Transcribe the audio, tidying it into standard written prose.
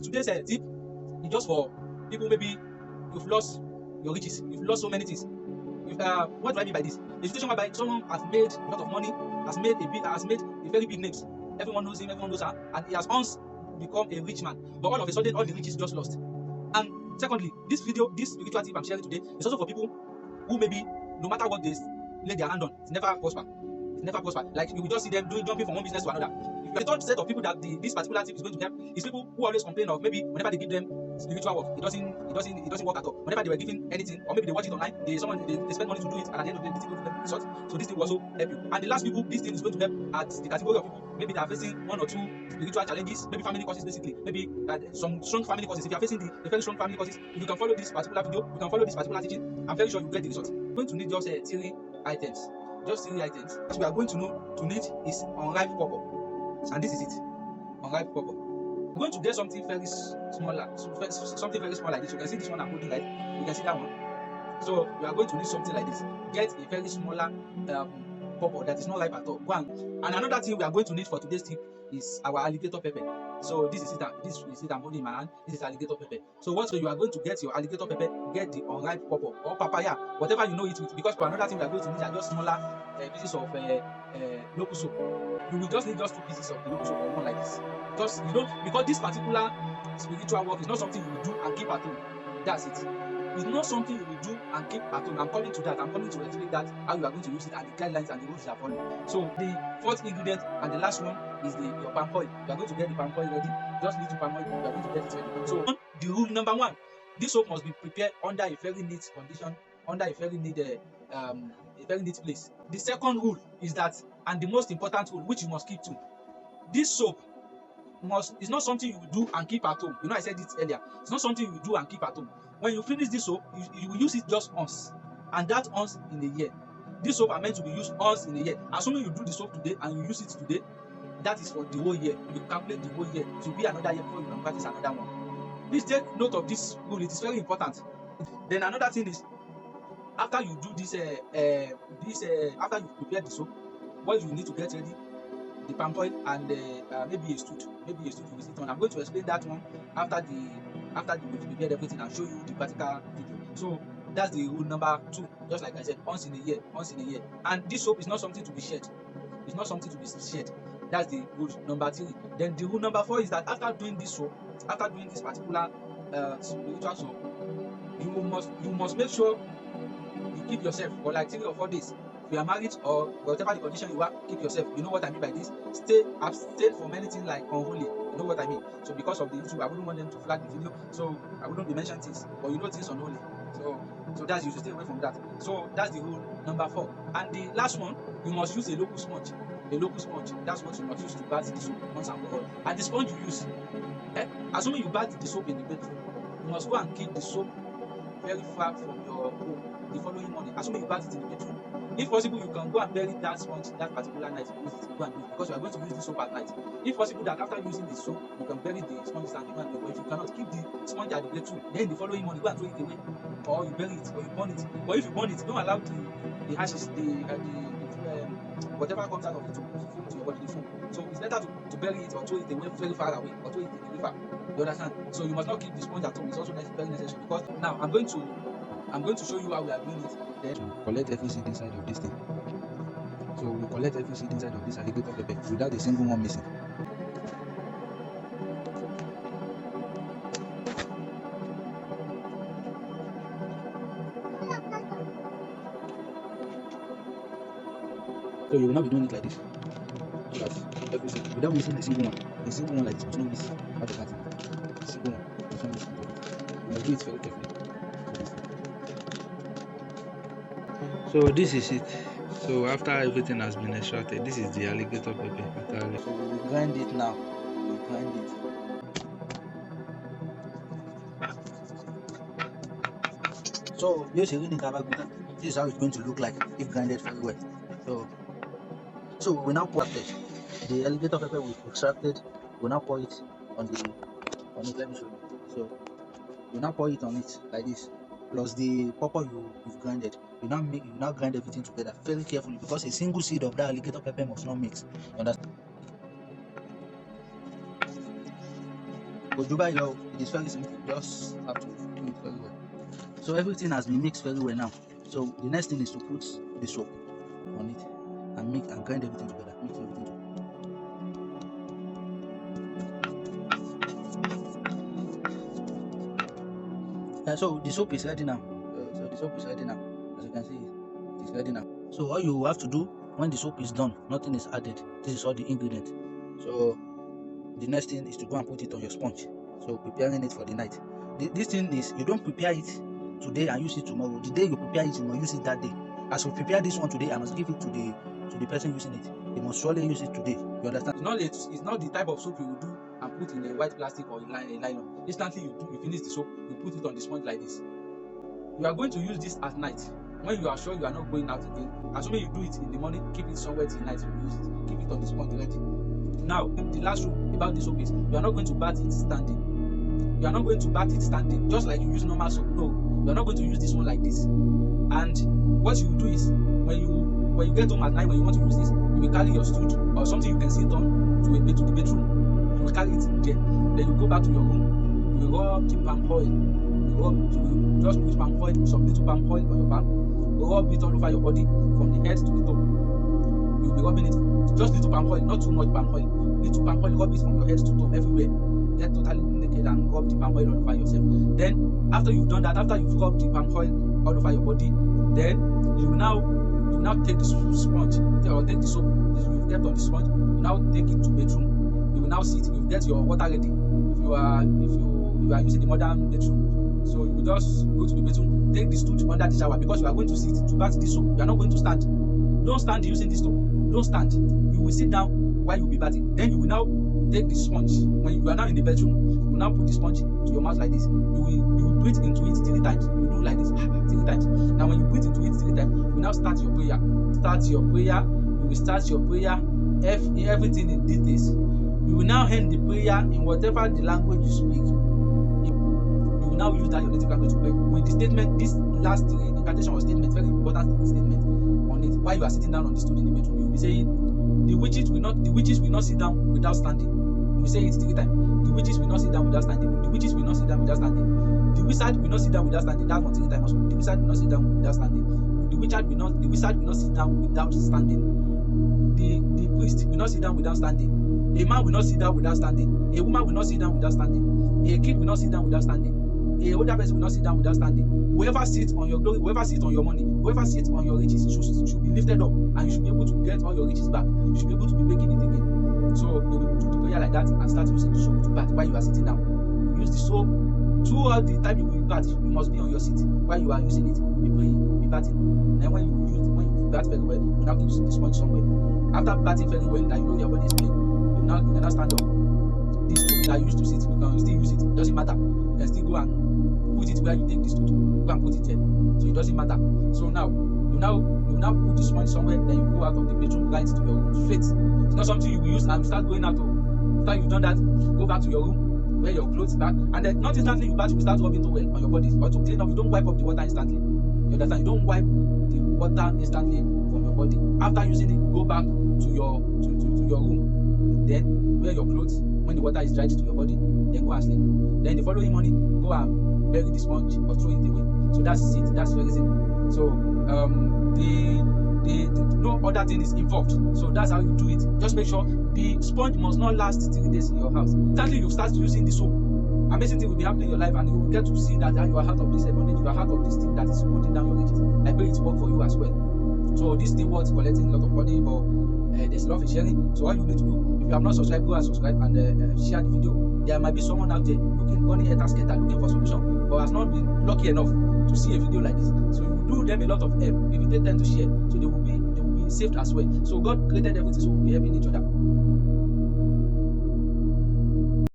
Today's tip is just for people maybe you've lost your riches, you've lost so many things. What do I mean by this? A situation whereby someone has made a lot of money, has made a very big names. Everyone knows him, everyone knows her, and he has once become a rich man. But all of a sudden, all the riches just lost. And secondly, this spiritual tip I'm sharing today is also for people who maybe no matter what they lay their hand on, it's never prosper. It's never prosper. Like you will just see them jumping from one business to another. The third set of people that this particular tip is going to help is people who always complain of maybe whenever they give them spiritual work, it doesn't work at all. Whenever they were given anything, or maybe they watch it online, they spend money to do it, and at the end of the day, this thing will give them results. So this thing will also help you. And the last people, this thing is going to help at the category of people maybe they are facing one or two spiritual challenges, maybe family causes basically, maybe some strong family causes. If you are facing the very strong family causes, if you can follow this particular video, you can follow this particular teaching, I'm very sure you get the results. You're going to need just 3 items. Just 3 items. What we are going to need is unripe paw-paw, and this is it. Unripe paw-paw. We're going to get something very small, something very small like this. You can see this one I'm holding, right? You can see that one. So we are going to need something like this. Get a very smaller paw-paw that is not ripe at all. And another thing we are going to need for today's tip is our alligator pepper. So this is it I'm holding in my hand. This is alligator pepper. So what you are going to get your alligator pepper, get the unripe paw-paw or papaya, whatever you know it with. Because for another thing we are going to need are just smaller pieces of local soap. You will just need just 2 pieces of the local soap or one like this. Just because this particular spiritual work is not something you will do and keep at home. That's it. It's not something you will do and keep at home. I'm coming to that. I'm coming to explain that how you are going to use it and the guidelines and the rules you are following. So the fourth ingredient and the last one is your palm oil. You are going to get the palm oil ready. Just little palm oil. You are going to get it ready. So the rule number 1: this soap must be prepared under a very neat condition, under a very neat place. The second rule is that, and the most important rule, which you must keep to, this soap is not something you will do and keep at home. I said it earlier. It's not something you will do and keep at home. When you finish this soap, you will use it just once, and that once in a year. This soap are meant to be used once in a year. Assuming you do the soap today and you use it today, that is for the whole year. You calculate the whole year. It will be another year before you can practice another one. Please take note of this rule. It is very important. Then another thing is, after you do this, after you prepare the soap, what you need to get ready, the palm oil and maybe a stood you will sit on. I'm going to explain that one after we've prepared everything and show you the practical video. So that's the rule number 2. Just like I said, once in a year. And this soap is not something to be shared. It's not something to be shared. That's the rule number 3. Then the rule number 4 is that after doing this soap, after doing this particular spiritual soap, you must make sure you keep yourself for like 3 or 4 days. If you are married or whatever the condition you are, keep yourself. You know what I mean by this? Abstain from anything like unholy. You know what I mean? So because of the YouTube, I wouldn't want them to flag the video, so I wouldn't be mentioning things. But things unholy. So that's, you should stay away from that. So that's the rule number 4. And the last one, you must use a local sponge. That's what you must use to bath the soap once and for all. And the sponge you use, assuming you bath the soap in the bedroom, you must go and keep the soap very far from your home the following morning. Assuming you bath it in the bedroom, if possible, you can go and bury that sponge that particular night. Go and do it, because you are going to use the soap at night. If possible, that after using the soap, you can bury the sponge and go and do it. But if you cannot, keep the sponge at the bedroom. Then the following morning, go and throw it away, or you bury it, or you burn it. But if you burn it, don't allow the ashes, whatever comes out of it to fall to your body, the foam. So it's better to bury it or throw it away very far away, or throw it in the river. You understand? So you must not keep the sponge at home. It's also very necessary, because now I'm going to show you how we are doing it. Then collect every seed inside of this thing. So we collect every seed inside of this alligator pepper without a single one missing. So you will not be doing it like this. So that every seed, without missing a single one like this, must not miss out of that. A single one, must not miss out of it. You must do it very carefully. So this is it. So after everything has been extracted, this is the alligator pepper. So we will grind it now. We will grind it. So this is how it's going to look like if grinded very well. So we now pour it. The alligator pepper we've extracted, we now pour it on it. Let me show you. So we now pour it on it like this. Plus the paw-paw you've grinded. You now grind everything together very carefully, because a single seed of that alligator pepper must not mix. You understand? It is very simple. You just have to do it very well. So everything has been mixed very well now. So the next thing is to put the soap on it and mix and grind everything together. Mix everything together. So the soap is ready now. As you can see, it is ready now. So all you have to do when the soap is done, nothing is added. This is all the ingredients. So the next thing is to go and put it on your sponge. So preparing it for the night. This thing is, you don't prepare it today and use it tomorrow. The day you prepare it, you must use it that day. As we prepare this one today, I must give it to the person using it. They must surely use it today. You understand? It's not the type of soap you will do and put in a white plastic or a nylon. Instantly you finish the soap, you put it on the sponge like this. You are going to use this at night when you are sure you are not going out again. Assuming you do it in the morning, keep it somewhere till night. You use it, keep it on the sponge ready. Now, the last rule about this soap is you are not going to bath it standing. You are not going to bath it standing, just like you use normal soap. No, you are not going to use this one like this. And what you will do is, when you get home at night, when you want to use this, you will carry your stool or something you can sit on to the bedroom. You will carry it there. Then you go back to your room. You will rub the palm oil. You just put palm oil, some little palm oil on your palm. You rub it all over your body from the head to the toe. You will be rubbing it. Just little palm oil, not too much palm oil. Little palm oil, rub it from your head to toe everywhere. Get totally naked and rub the palm oil all over yourself. Then, after you've done that, after you've rubbed the palm oil all over your body, then you will now take the sponge or take the soap you've kept on the sponge. You now take it to bedroom. You will now sit. You get your water ready. If you are using the modern bedroom, so you will just go to the bedroom, take the stool under the shower, because you are going to sit to bath the soap. You are not going to stand. Don't stand using the stool. Don't stand. You will sit down while you will be bathing. Then you will now take the sponge. When you are now in the bedroom, you will now put the sponge to your mouth like this. You will breathe into it 3 times. You do like this 3 times. Now when you breathe into it 3 times, you will now start your prayer. You will start your prayer. Everything in details. You will now end the prayer in whatever the language you speak. You will now use that your native language to pray. With the statement, this last incantation or statement, very important statement on it, while you are sitting down on the stool in the bedroom, you will be saying, the witches will not sit down without standing. You will say it 3 times. The witches will not sit down without standing. The witches will not sit down without standing. The wizard will not sit down without standing. That's 3 times also. The wizard will not sit down without standing. The wizard will not sit down without standing. The priest will not sit down without standing. A man will not sit down without standing. A woman will not sit down without standing. A kid will not sit down without standing. A older person will not sit down without standing. Whoever sits on your glory, whoever sits on your money, whoever sits on your riches should be lifted up, and you should be able to get all your riches back. You should be able to be making it again. So you will do the prayer like that and start using the soap to bath while you are sitting down. You use the soap throughout the time you will bath. You must be on your seat while you are using it. Be praying, be bathing. Then when you bath very well, you now keep the sponge somewhere. After bathing very well, that you know your body is clean, you now stand up. The stool that you used to sit, you can still use it. It doesn't matter. You can still go and put it where you take the stool. Go and put it there. So it doesn't matter. So now you now put the sponge somewhere. Then you go out of the bedroom, right to your room straight. It's not something you will use and start going out. After you've done that, go back to your room, wear your clothes back, and then not instantly you bath. You start rubbing towel on your body or to clean up. You don't wipe up the water instantly. You understand? You don't wipe the water instantly from your body. After using it, go back to your room. Then wear your clothes. When the water is dried to your body, then go and sleep. Then the following morning, go and bury the sponge or throw it away. So that's it. That's very simple. So no other thing is involved. So that's how you do it. Just make sure the sponge must not last 3 days in your house. Suddenly you start using the soap. Amazing thing will be happening in your life, and you will get to see that you are out of this bondage. You are out of this thing that is holding down your riches. I pray it work for you as well. So this thing was collecting a lot of money, but there's love in sharing. So all you need to do, if you have not subscribed, go and subscribe and share the video. There might be someone out there looking for solution, but has not been lucky enough to see a video like this. So you will do them a lot of help if you take time to share. So they will be saved as well. So God created everything, so we'll be helping each other.